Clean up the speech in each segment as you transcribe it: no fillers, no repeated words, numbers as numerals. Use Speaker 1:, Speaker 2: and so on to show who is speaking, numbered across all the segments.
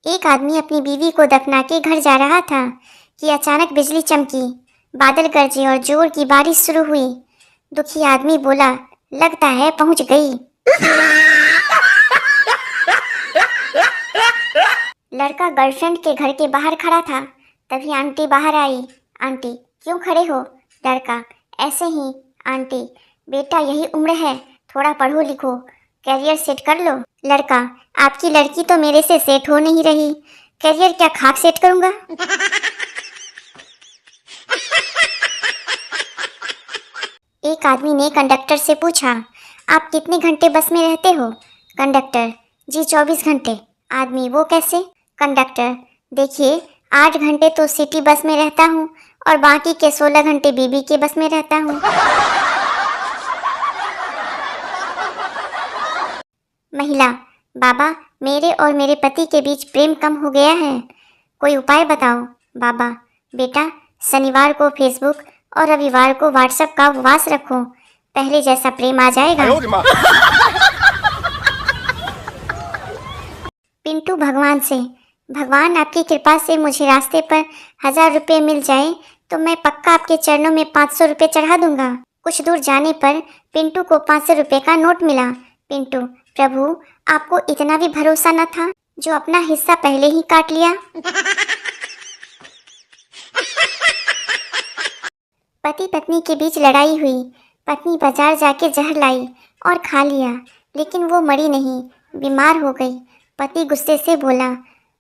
Speaker 1: एक आदमी अपनी बीवी को दफना के घर जा रहा था कि अचानक बिजली चमकी, बादल गरजे और जोर की बारिश शुरू हुई। दुखी आदमी बोला, लगता है पहुंच गई। लड़का गर्लफ्रेंड के घर के बाहर खड़ा था। तभी आंटी बाहर आई। आंटी, क्यों खड़े हो? लड़का, ऐसे ही आंटी। बेटा, यही उम्र है, थोड़ा पढ़ो लिखो, करियर सेट कर लो। लड़का, आपकी लड़की तो मेरे से सेट हो नहीं रही, करियर क्या खाक सेट करूंगा। एक आदमी ने कंडक्टर से पूछा, आप कितने घंटे बस में रहते हो? कंडक्टर, जी 24 घंटे। आदमी, वो कैसे? कंडक्टर, देखिए 8 घंटे तो सिटी बस में रहता हूँ और बाकी के 16 घंटे बीबी के बस में रहता हूँ। महिला, बाबा, मेरे और मेरे पति के बीच प्रेम कम हो गया है, कोई उपाय बताओ। बाबा, बेटा, शनिवार को फेसबुक और रविवार को व्हाट्सएप का उपवास रखो, पहले जैसा प्रेम आ जाएगा। पिंटू भगवान से, भगवान आपकी कृपा से मुझे रास्ते पर 1000 रुपये मिल जाए तो मैं पक्का आपके चरणों में 500 रुपये चढ़ा दूंगा। कुछ दूर जाने पर पिंटू को 500 रुपये का नोट मिला। पिंटू, प्रभु, आपको इतना भी भरोसा न था जो अपना हिस्सा पहले ही काट लिया। पति पत्नी के बीच लड़ाई हुई। पत्नी बाजार जाके जहर लाई और खा लिया, लेकिन वो मरी नहीं, बीमार हो गई। पति गुस्से से बोला,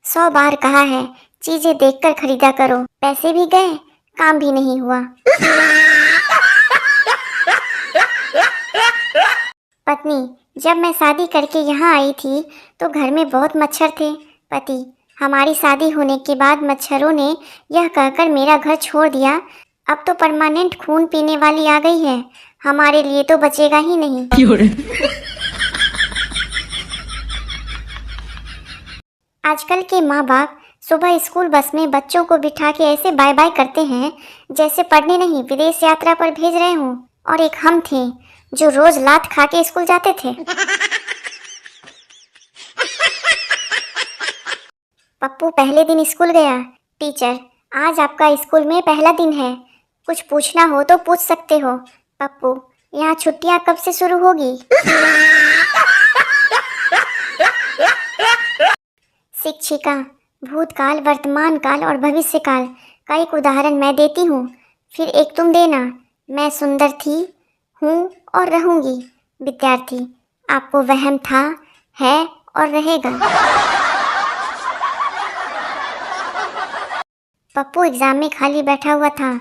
Speaker 1: 100 बार कहा है चीजें देखकर खरीदा करो, पैसे भी गए, काम भी नहीं हुआ। पत्नी, जब मैं शादी करके यहाँ आई थी तो घर में बहुत मच्छर थे। पति, हमारी शादी होने के बाद मच्छरों ने यह कहकर मेरा घर छोड़ दिया, अब तो परमानेंट खून पीने वाली आ गई है, हमारे लिए तो बचेगा ही नहीं। आजकल के माँ बाप सुबह स्कूल बस में बच्चों को बिठा के ऐसे बाय बाय करते हैं जैसे पढ़ने नहीं विदेश यात्रा पर भेज रहे हों। और एक हम थे जो रोज लात खा के स्कूल जाते थे। पप्पू पहले दिन स्कूल गया। टीचर, आज आपका स्कूल में पहला दिन है, कुछ पूछना हो तो पूछ सकते हो। पप्पू, यहाँ छुट्टियाँ कब से शुरू होगी? शिक्षिका, भूतकाल, वर्तमान काल और भविष्य काल का एक उदाहरण मैं देती हूँ, फिर एक तुम देना। मैं सुंदर थी, हूँ और रहूंगी। विद्यार्थी, आपको वहम था, है और रहेगा। पप्पू एग्जाम में खाली बैठा हुआ था,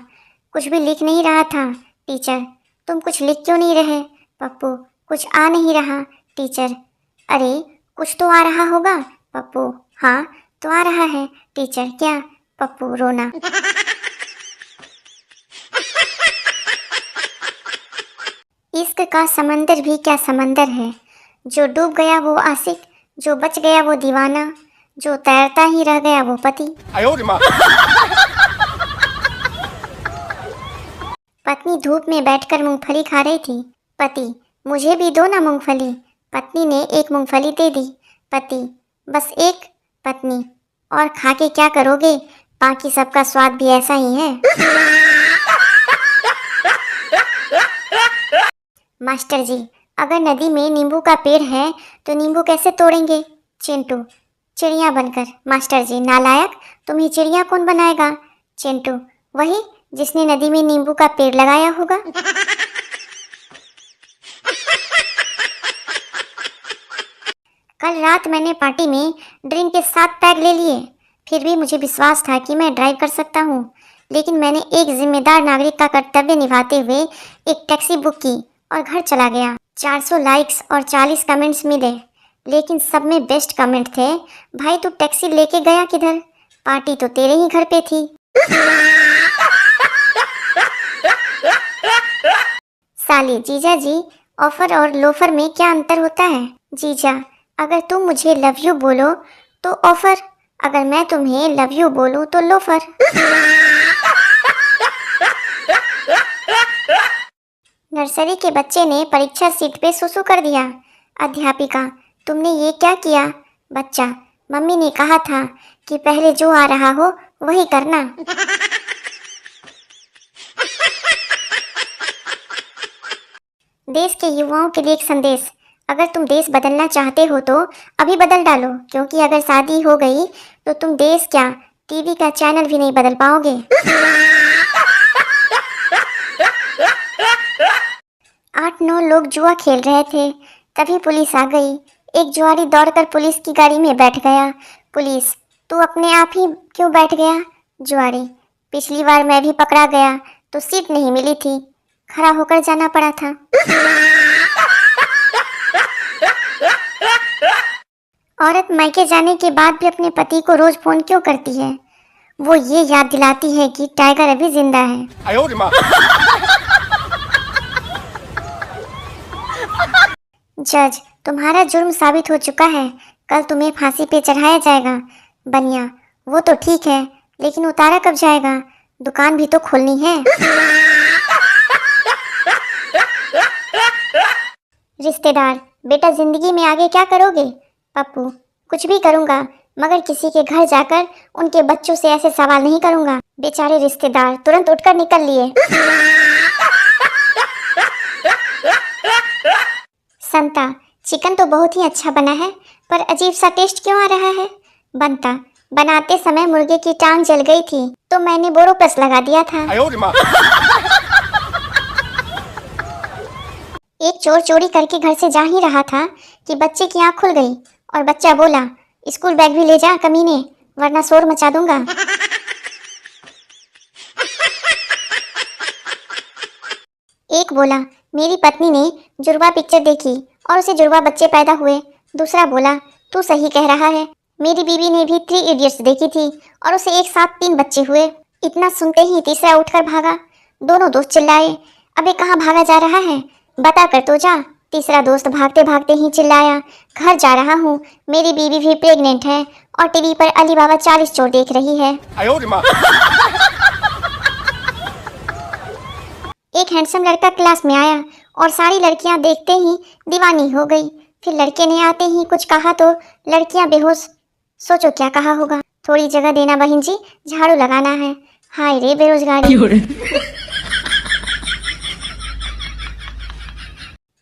Speaker 1: कुछ भी लिख नहीं रहा था। टीचर, तुम कुछ लिख क्यों नहीं रहे? पप्पू, कुछ आ नहीं रहा। टीचर, अरे कुछ तो आ रहा होगा। पप्पू, हाँ तो आ रहा है। टीचर, क्या? पप्पू, रोना। इश्क का समंदर भी क्या समंदर है, जो डूब गया वो आशिक, जो बच गया वो दीवाना, जो तैरता ही रह गया वो पति। पत्नी धूप में बैठकर मूंगफली खा रही थी। पति, मुझे भी दो ना मूंगफली। पत्नी ने एक मूंगफली दे दी। पति, बस एक? पत्नी, और खा के क्या करोगे, बाकी सबका स्वाद भी ऐसा ही है। मास्टर जी, अगर नदी में नींबू का पेड़ है तो नींबू कैसे तोड़ेंगे? चिंटू, चिड़िया बनकर। मास्टर जी, नालायक, तुम्हें चिड़िया कौन बनाएगा? चिंटू, वही जिसने नदी में नींबू का पेड़ लगाया होगा। कल रात मैंने पार्टी में ड्रिंक के 7 पैक ले लिए, फिर भी मुझे विश्वास था कि मैं ड्राइव कर सकता हूँ, लेकिन मैंने एक जिम्मेदार नागरिक का कर्तव्य निभाते हुए एक टैक्सी बुक की और घर चला गया। 400 लाइक्स और 40 कमेंट्स मिले, लेकिन सब में बेस्ट कमेंट थे, भाई तू टैक्सी लेके गया किधर, पार्टी तो तेरे ही घर पे थी। साली, जीजा जी, ऑफर और लोफर में क्या अंतर होता है? जीजा, अगर तुम मुझे लव यू बोलो तो ऑफर, अगर मैं तुम्हें लव यू बोलूं तो लोफर। नर्सरी के बच्चे ने परीक्षा सीट पे सुसु कर दिया। अध्यापिका, तुमने ये क्या किया? बच्चा, मम्मी ने कहा था कि पहले जो आ रहा हो वही करना। देश के युवाओं के लिए एक संदेश। अगर तुम देश बदलना चाहते हो तो अभी बदल डालो, क्योंकि अगर शादी हो गई तो तुम देश क्या टीवी का चैनल भी नहीं बदल पाओगे। 8-9 लोग जुआ खेल रहे थे, तभी पुलिस आ गई। एक जुआरी दौड़कर पुलिस की गाड़ी में बैठ गया। पुलिस, तू अपने आप ही क्यों बैठ गया? जुआरी, पिछली बार मैं भी पकड़ा गया तो सीट नहीं मिली थी, खड़ा होकर जाना पड़ा था। औरत मायके जाने के बाद भी अपने पति को रोज फोन क्यों करती है? वो ये याद दिलाती है कि टाइगर अभी जिंदा है। जज, तुम्हारा जुर्म साबित हो चुका है, कल तुम्हें फांसी पे चढ़ाया जाएगा। बनिया, वो तो ठीक है, लेकिन उतारा कब जाएगा? दुकान भी तो खोलनी है। रिश्तेदार, बेटा जिंदगी में आगे क्या करोगे? पप्पू, कुछ भी करूंगा, मगर किसी के घर जाकर उनके बच्चों से ऐसे सवाल नहीं करूंगा। बेचारे रिश्तेदार तुरंत उठकर निकल लिए। संता, चिकन तो बहुत ही अच्छा बना है, पर अजीब सा टेस्ट क्यों आ रहा है? बनता, बनाते समय मुर्गे की टांग जल गई थी तो मैंने बोरोप्लस लगा दिया था। एक चोर चोरी करके घर से जा ही रहा था कि बच्चे की आंख खुल गई और बच्चा बोला, स्कूल बैग भी ले जा कमीने, वरना शोर मचा दूंगा। एक बोला, मेरी पत्नी ने जुड़वा पिक्चर देखी और उसे जुड़वा बच्चे पैदा हुए। दूसरा बोला, तू सही कह रहा है, मेरी बीवी ने भी 3 इडियट्स देखी थी और उसे एक साथ 3 बच्चे हुए। इतना सुनते ही तीसरा उठकर भागा। दोनों दोस्त चिल्लाए, अबे कहाँ भागा जा रहा है, बता कर तो जा। तीसरा दोस्त भागते भागते ही चिल्लाया, घर जा रहा हूँ, मेरी बीवी भी प्रेग्नेंट है और टीवी पर अली बाबा 40 चोर देख रही है। एक हैंडसम लड़का क्लास में आया और सारी लड़कियां देखते ही दीवानी हो गई। फिर लड़के ने आते ही कुछ कहा तो लड़कियां बेहोश। सोचो क्या कहा होगा? थोड़ी जगह देना बहन जी, झाड़ू लगाना है। हाय रे बेरोजगारी।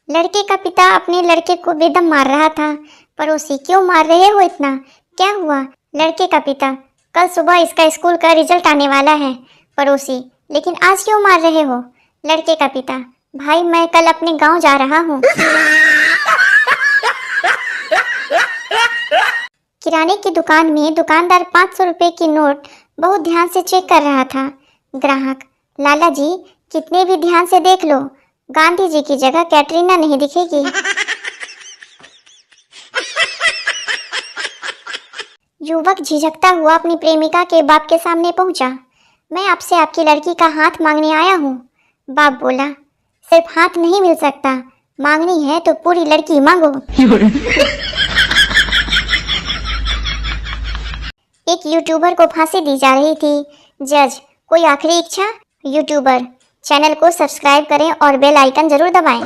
Speaker 1: लड़के का पिता अपने लड़के को बेदम मार रहा था। पड़ोसी, क्यों मार रहे हो इतना, क्या हुआ? लड़के का पिता, कल सुबह इसका स्कूल का रिजल्ट आने वाला है। पड़ोसी, लेकिन आज क्यों मार रहे हो? लड़के का पिता, भाई मैं कल अपने गांव जा रहा हूँ। किराने की दुकान में दुकानदार 500 रुपए की नोट बहुत ध्यान से चेक कर रहा था। ग्राहक, लाला जी कितने भी ध्यान से देख लो, गांधी जी की जगह कैटरीना नहीं दिखेगी। युवक झिझकता हुआ अपनी प्रेमिका के बाप के सामने पहुंचा। मैं आपसे आपकी लड़की का हाथ मांगने आया हूँ। बाप बोला, सिर्फ हाथ नहीं मिल सकता, मांगनी है तो पूरी लड़की मांगो। एक यूट्यूबर को फांसी दी जा रही थी। जज, कोई आखिरी इच्छा? यूट्यूबर, चैनल को सब्सक्राइब करें और बेल आइकन जरूर दबाएं।